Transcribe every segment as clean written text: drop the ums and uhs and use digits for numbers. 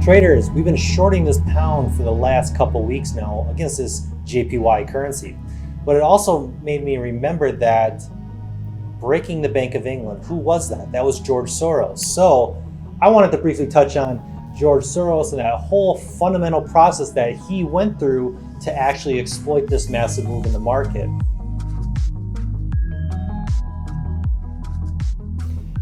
Traders, we've been shorting this pound for the last couple weeks now against this JPY currency. But it also made me remember that breaking the Bank of England, who was that? That was George Soros. So I wanted to briefly touch on George Soros and that whole fundamental process that he went through to actually exploit this massive move in the market.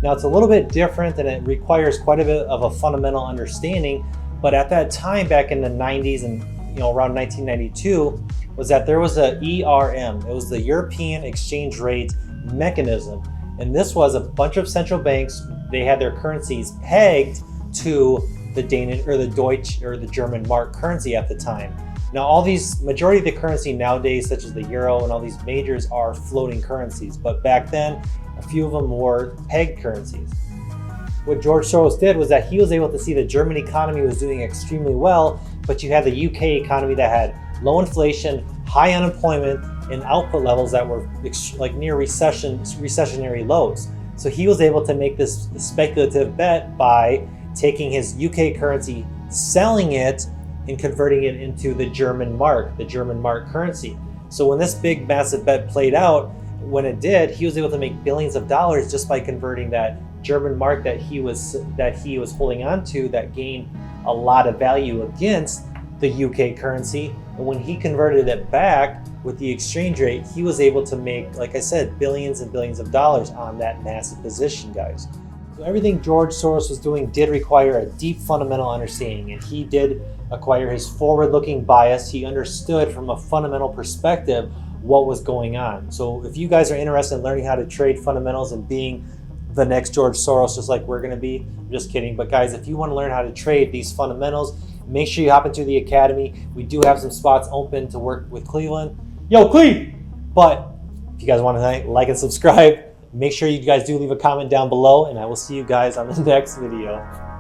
Now it's a little bit different and it requires quite a bit of a fundamental understanding, but at that time back in the 90s and around 1992 was that there was a ERM. It was the European Exchange Rate Mechanism. And this was a bunch of central banks, they had their currencies pegged to the Danish or the Deutsch or the German mark currency at the time. Now majority of the currency nowadays, such as the euro and all these majors, are floating currencies, but back then a few of them were pegged currencies. What George Soros did was that he was able to see the German economy was doing extremely well, but you had the UK economy that had low inflation, high unemployment, and output levels that were like near recessionary lows. So he was able to make this speculative bet by taking his UK currency, selling it, and converting it into the German mark currency. So when this big massive bet played out, when it did, he was able to make billions of dollars just by converting that German mark that he was holding on to, that gained a lot of value against the UK currency. And when he converted it back with the exchange rate, he was able to make, like I said, billions and billions of dollars on that massive position, guys. So everything George Soros was doing did require a deep fundamental understanding, and he did acquire his forward-looking bias. He understood from a fundamental perspective what was going on. So if you guys are interested in learning how to trade fundamentals and being the next George Soros, just like we're gonna be, I'm just kidding. But guys, if you wanna learn how to trade these fundamentals, make sure you hop into the academy. We do have some spots open to work with Cleveland. Yo, Cleve! But if you guys wanna like and subscribe, make sure you guys do leave a comment down below, and I will see you guys on the next video.